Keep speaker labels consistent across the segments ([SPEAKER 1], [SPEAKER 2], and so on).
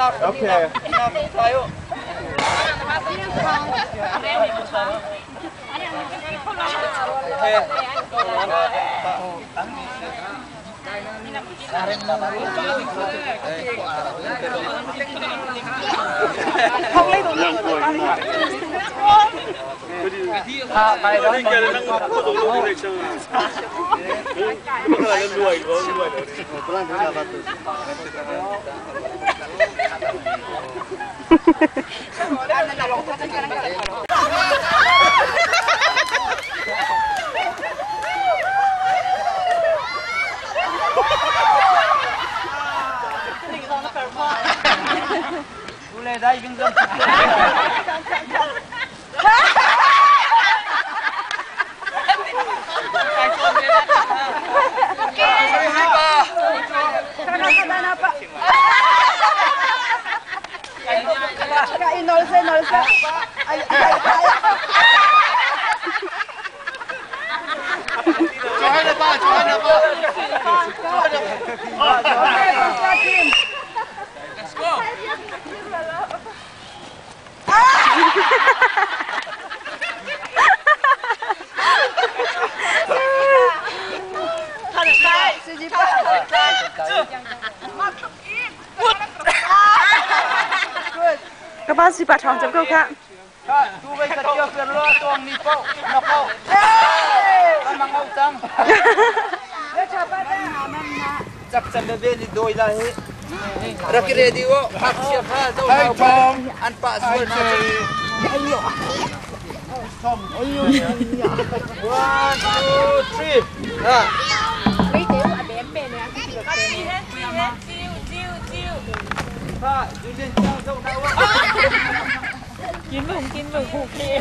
[SPEAKER 1] Okay.
[SPEAKER 2] Không lấy đồ
[SPEAKER 1] bài đó cái này nó không có đồ để chơi. Cái này nó đuổi có đuổi được. Boleh dah ingin jom.
[SPEAKER 2] Các bác sĩ bà chọn chấm câu khác.
[SPEAKER 1] Tu bây giờ chưa phiền lo tuồng đi po, nó po. Con mang ngâu tăng. Chắc chắn là về đi đôi ra hết. Ra cái ready wo, hấp xếp ha, đâu nào ba, ăn pa rồi nào. One, two, three. Ha.
[SPEAKER 3] Mấy tiểu ở bém bè nè.
[SPEAKER 1] Ha, đi lên đâu đâu.
[SPEAKER 3] Kiếm mừng phụ kia.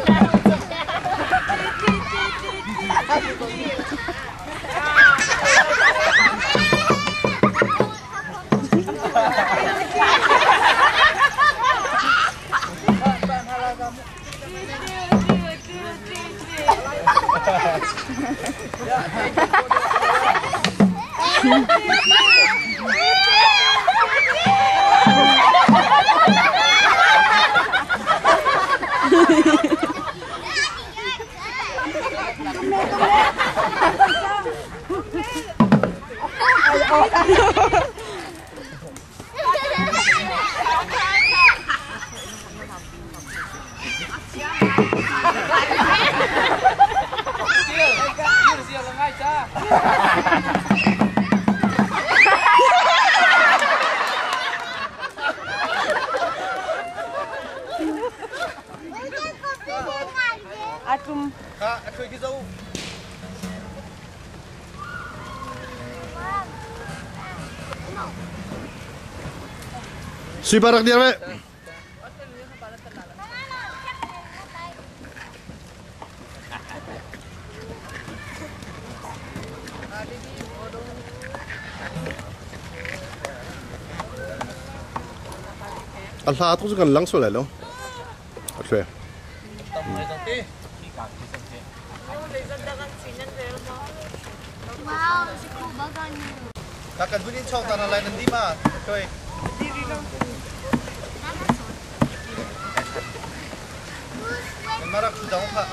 [SPEAKER 2] Atum.
[SPEAKER 1] Ha, thôi cái dâu.
[SPEAKER 4] Si parak dia, Mek. Allah tu kan langsung lah lo. Okay.
[SPEAKER 3] Wow, si kubagan niyo.
[SPEAKER 1] Takkan bunyi chong tanah lain nanti mah, coy. Marak sudah apa?